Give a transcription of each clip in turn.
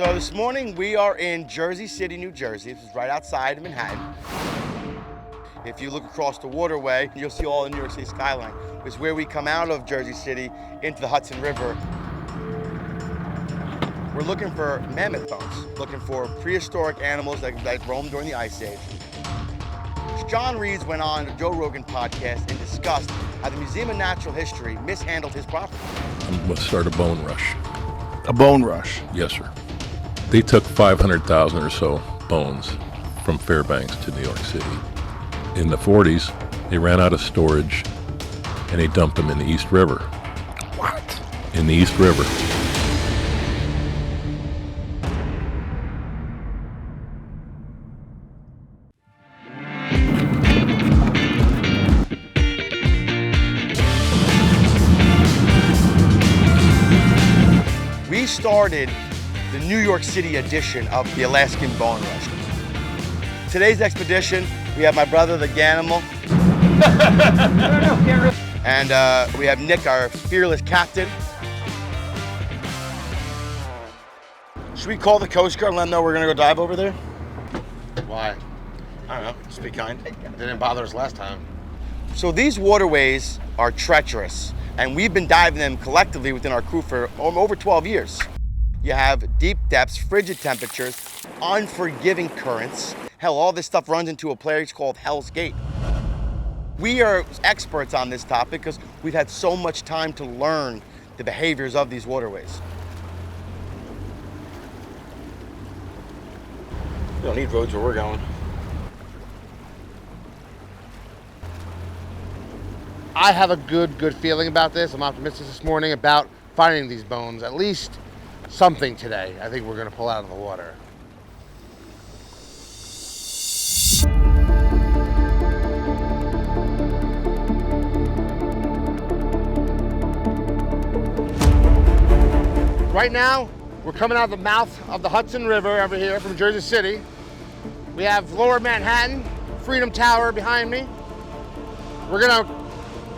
So this morning we are in Jersey City, New Jersey. This is right outside of Manhattan. If you look across the waterway, you'll see all the New York City skyline. It's where we come out of Jersey City into the Hudson River. We're looking for mammoth bones, looking for prehistoric animals that roamed during the Ice Age. John Reeds went on a Joe Rogan podcast and discussed how the Museum of Natural History mishandled his property. I'm going to start a bone rush. A bone rush? Yes, sir. They took 500,000 or so bones from Fairbanks to New York City. In the 40s, they ran out of storage and they dumped them in the East River. What? In the East River. We started the New York City edition of the Alaskan Bone Rush. Today's expedition, we have my brother, the Ganimal. And we have Nick, our fearless captain. Should we call the Coast Guard and let them know we're gonna go dive over there? Why? I don't know, just be kind. They didn't bother us last time. So these waterways are treacherous, and we've been diving them collectively within our crew for over 12 years. You have deep depths, frigid temperatures, unforgiving currents. Hell, all this stuff runs into a place called Hell's Gate. We are experts on this topic because we've had so much time to learn the behaviors of these waterways. We don't need roads where we're going. I have a good feeling about this. I'm optimistic this morning about finding these bones. At least something today. I think we're going to pull out of the water. Right now, we're coming out of the mouth of the Hudson River over here from Jersey City. We have Lower Manhattan, Freedom Tower behind me. We're gonna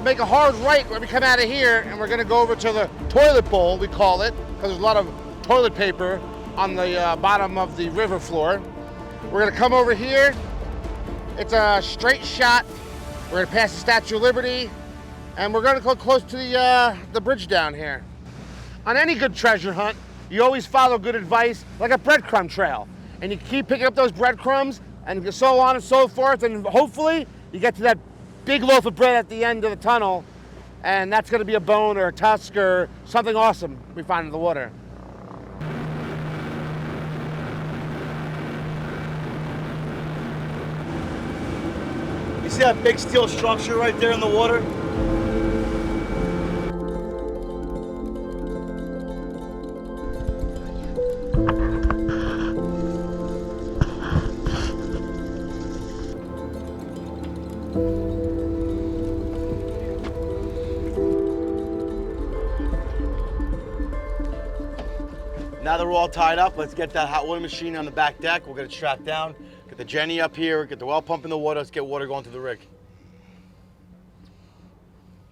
make a hard right when we come out of here, and we're gonna go over to the toilet bowl, we call it, because there's a lot of toilet paper on the bottom of the river floor. We're gonna come over here. It's a straight shot. We're gonna pass the Statue of Liberty, and we're gonna go close to the bridge down here. On any good treasure hunt, you always follow good advice, like a breadcrumb trail. And you keep picking up those breadcrumbs, and so on and so forth, and hopefully you get to that big loaf of bread at the end of the tunnel, and that's gonna be a bone or a tusk or something awesome we find in the water. You see that big steel structure right there in the water? Now that we're all tied up, let's get that hot water machine on the back deck. We'll get it strapped down, get the Jenny up here, get the well pump in the water. Let's get water going through the rig.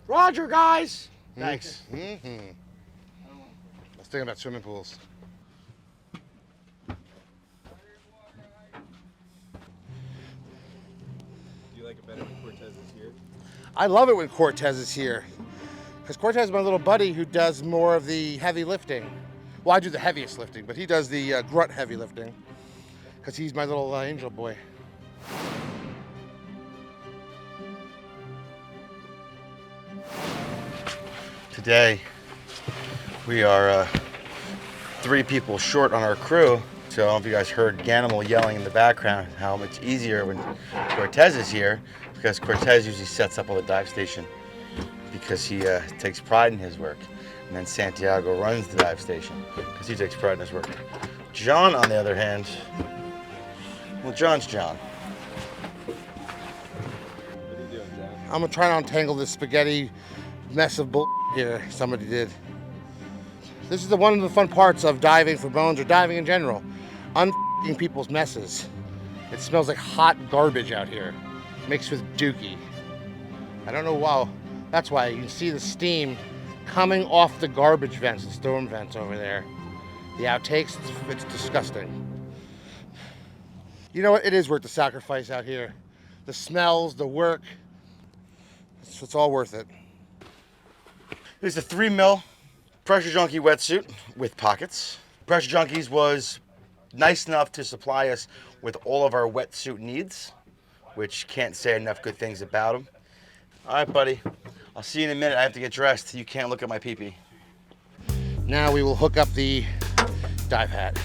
Roger, guys. Thanks. Mm-hmm. I was thinking about swimming pools. Do you like it better when Cortez is here? I love it when Cortez is here, because Cortez is my little buddy who does more of the heavy lifting. Well, I do the heaviest lifting, but he does the grunt heavy lifting, because he's my little angel boy. Today, we are 3 people short on our crew. So I don't know if you guys heard Ganimal yelling in the background how much easier when Cortez is here, because Cortez usually sets up all the dive station because he takes pride in his work. And then Santiago runs the dive station because he takes pride in his work. John, on the other hand, well, John's John. What are you doing, John? I'm gonna try to untangle this spaghetti mess of bull here somebody did. This is one of the fun parts of diving for bones or diving in general. Un-ing people's messes. It smells like hot garbage out here, mixed with dookie. I don't know why. That's why you can see the steam coming off the garbage vents, the storm vents over there. The outtakes, it's disgusting. You know what? It is worth the sacrifice out here. The smells, the work, it's all worth it. This is a 3 mil Pressure Junkie wetsuit with pockets. Pressure Junkies was nice enough to supply us with all of our wetsuit needs, which can't say enough good things about them. All right, buddy. I'll see you in a minute. I have to get dressed. You can't look at my pee-pee. Now we will hook up the dive hat.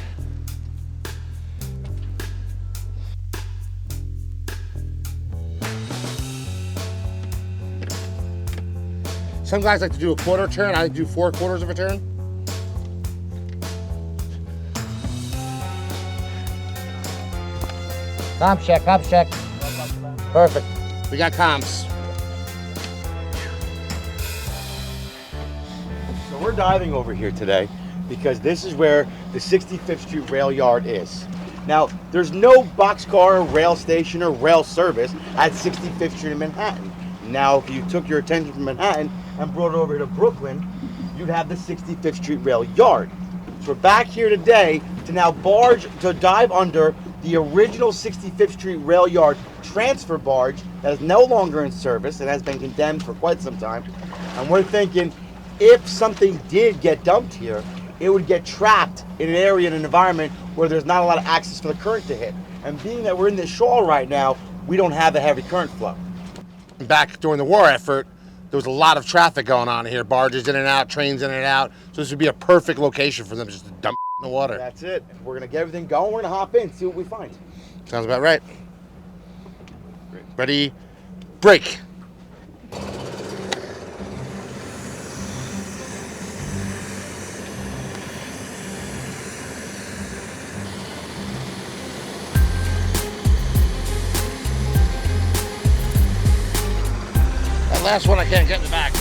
Some guys like to do a quarter turn. I do 4/4 of a turn. Comms check, comms check. Perfect. We got comms. So we're diving over here today because this is where the 65th Street rail yard is. Now, there's no boxcar, rail station, or rail service at 65th Street in Manhattan. Now, if you took your attention from Manhattan and brought it over to Brooklyn, you'd have the 65th Street rail yard. So we're back here today to now dive under the original 65th Street rail yard transfer barge that is no longer in service and has been condemned for quite some time. And we're thinking, if something did get dumped here, it would get trapped in an area, in an environment where there's not a lot of access for the current to hit. And being that we're in this shoal right now, we don't have a heavy current flow. Back during the war effort, there was a lot of traffic going on here. Barges in and out, trains in and out. So this would be a perfect location for them just to dump in the water. That's it. We're gonna get everything going. We're gonna hop in, see what we find. Sounds about right. Ready, break. That last one I can't get in the back.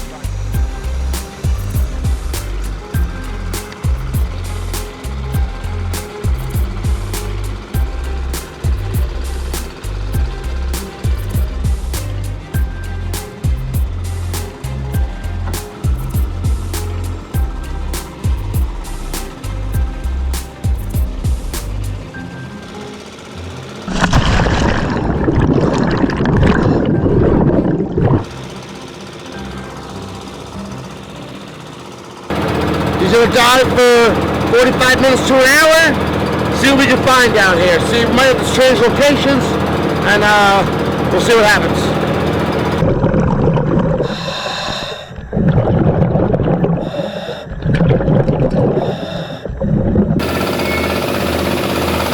He's gonna dive for 45 minutes to an hour, see what we can find down here. See, we might have to change locations, and we'll see what happens.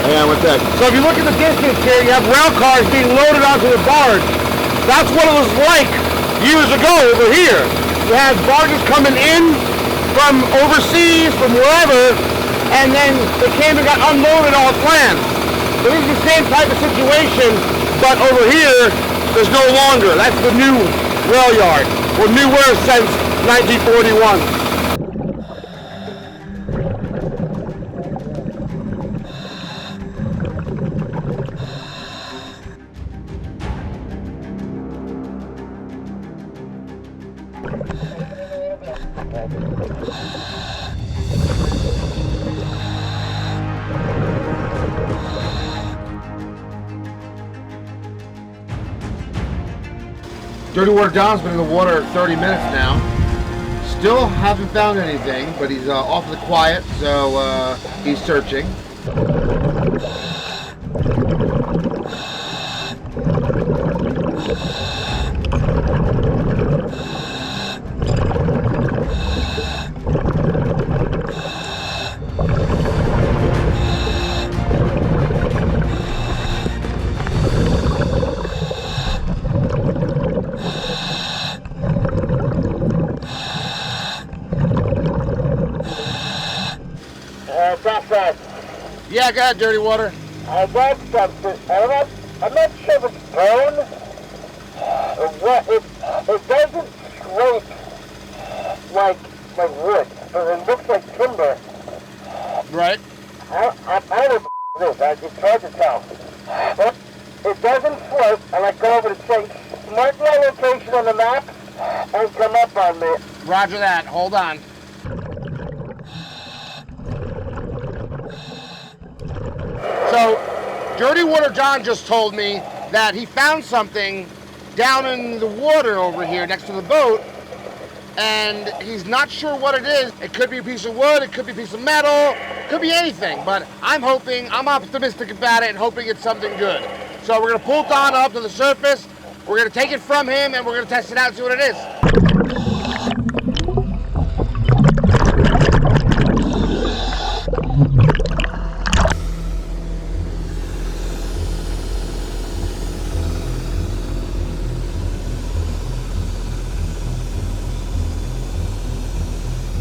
Yeah, what's that? So if you look at the distance here, you have rail cars being loaded onto the barge. That's what it was like years ago over here. You had barges coming in from overseas, from wherever, and then they came and got unloaded all planned. So this is the same type of situation, but over here, there's no longer. That's the new rail yard, or newer since 1941. Dirty Water Don's been in the water 30 minutes now. Still haven't found anything, but he's awfully quiet, so he's searching. Yeah, go ahead, Dirty Water. I got something. I'm not sure if it's bone or what. It doesn't scrape like wood, but it looks like timber. Right. I don't know this. It's hard to tell. But it doesn't float, and I go over to say, mark my location on the map and come up on me. Roger that. Hold on. So, Dirty Water John just told me that he found something down in the water over here next to the boat, and he's not sure what it is. It could be a piece of wood, it could be a piece of metal, it could be anything, but I'm optimistic about it and hoping it's something good. So we're gonna pull Don up to the surface, we're gonna take it from him, and we're gonna test it out and see what it is.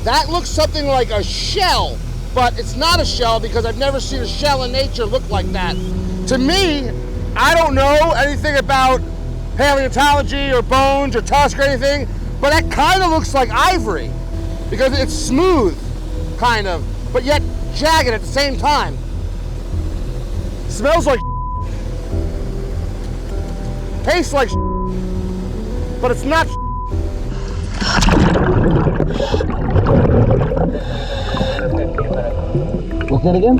That looks something like a shell, but it's not a shell because I've never seen a shell in nature look like that. To me, I don't know anything about paleontology or bones or tusk or anything, but that kind of looks like ivory because it's smooth, kind of, but yet jagged at the same time. Smells like tastes like but it's not. What's that again?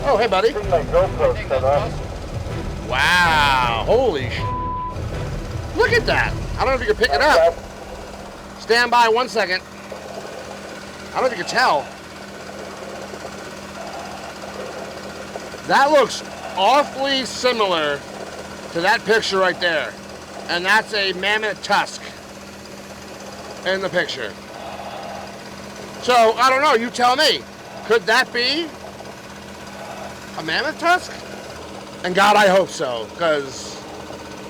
Oh, hey, buddy. My GoPro set up. Wow, holy sh**. Look at that. I don't know if you can pick it up. Stand by 1 second. I don't know if you can tell. That looks awfully similar to that picture right there. And that's a mammoth tusk in the picture. So, I don't know, you tell me. Could that be a mammoth tusk? And God, I hope so, because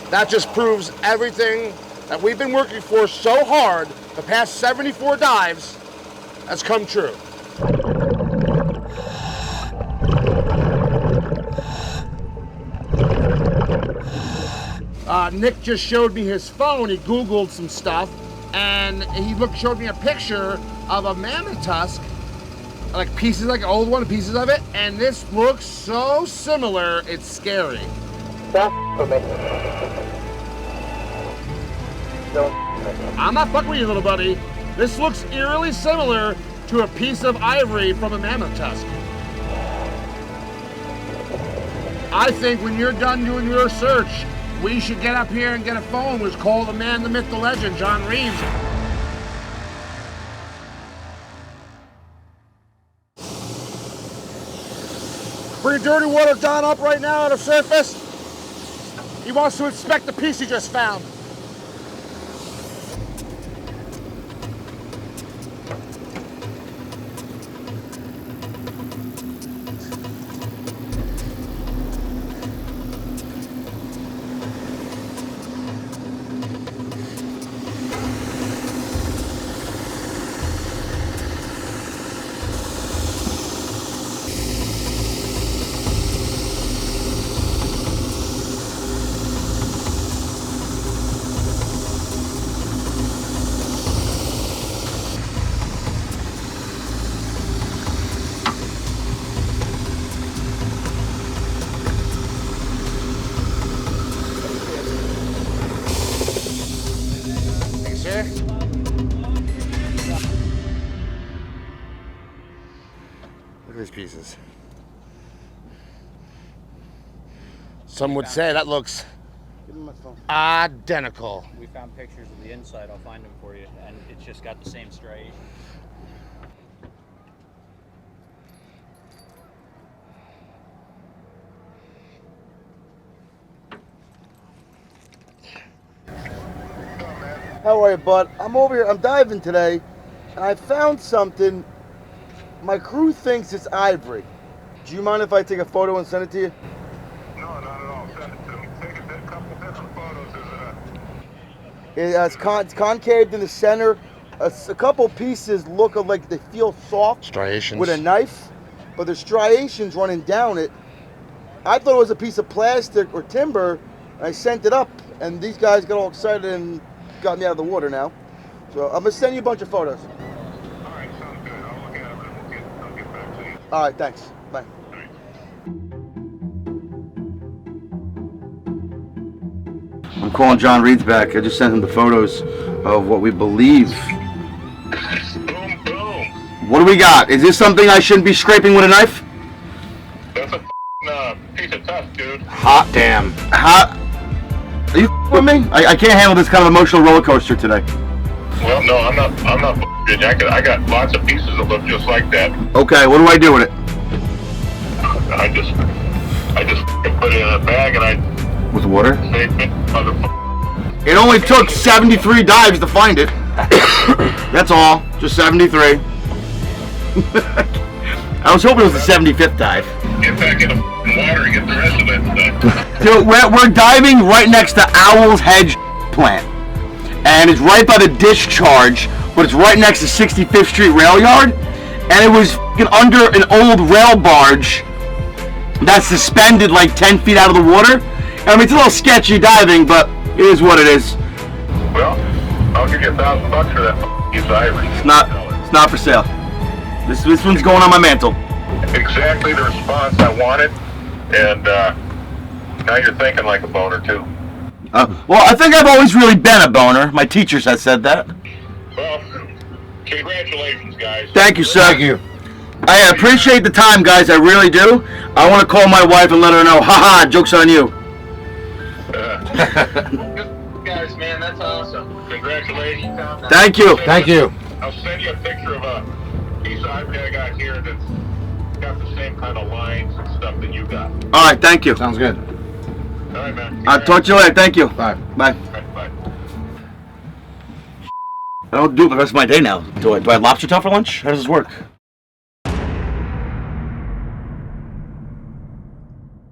that just proves everything that we've been working for so hard the past 74 dives has come true. Nick just showed me his phone. He Googled some stuff, and he showed me a picture of a mammoth tusk, like pieces, like an old one, pieces of it, and this looks so similar, it's scary. I'm not fucking with you, little buddy. This looks eerily similar to a piece of ivory from a mammoth tusk. I think when you're done doing your research, we should get up here and get a phone. Let's call the man, the myth, the legend, John Reeves. Bring Dirty Water John up right now at the surface. He wants to inspect the piece he just found. Look at these pieces. Some would say that looks identical. We found pictures of the inside. I'll find them for you, and it's just got the same striation. How are you, bud? I'm over here. I'm diving today, and I found something. My crew thinks it's ivory. Do you mind if I take a photo and send it to you? No, not at all. Send it to me. Take a couple different photos of it. It's concaved in the center. A couple pieces look like they feel soft Striations. with a knife, but there's striations running down it. I thought it was a piece of plastic or timber, and I sent it up, and these guys got all excited and got me out of the water now. So I'm gonna send you a bunch of photos. All right, sounds good. I'll look at it and I'll get back to you. All right, thanks. Bye. I'm calling John Reeds back. I just sent him the photos of what we believe. Boom, boom. What do we got? Is this something I shouldn't be scraping with a knife? That's a piece of tusk, dude. Hot damn. Are you with me? I can't handle this kind of emotional roller coaster today. Well, no, I'm not you. I got lots of pieces that look just like that. Okay, what do I do with it? I just put it in a bag and I With water? say, motherfucker. It only took 73 dives to find it. That's all. Just 73. I was hoping it was the 75th dive. Get back in the water and get the rest of that stuff. Dude, we're diving right next to Owl's Hedge plant. And it's right by the discharge, but it's right next to 65th Street Rail Yard. And it was under an old rail barge that's suspended like 10 feet out of the water. I mean, it's a little sketchy diving, but it is what it is. Well, I'll give you $1,000 for that piece of ivory. It's not for sale. This one's going on my mantle. Exactly the response I wanted, and now you're thinking like a boner too. Well, I think I've always really been a boner. My teachers have said that. Well, congratulations, guys. Thank you, sir. Thank you. I appreciate the time, guys. I really do. I want to call my wife and let her know, haha, joke's on you. Guys, man, that's awesome. Congratulations. Thank you. Thank you. I'll send you a picture of a piece of ivory I got here that's got the same kind of lines and stuff that you got. All right, thank you. Sounds good. All right, man. I'll talk to you later. Thank you. Bye. Bye. All right, bye. I don't do it the rest of my day now. Do I have lobster tail for lunch? How does this work?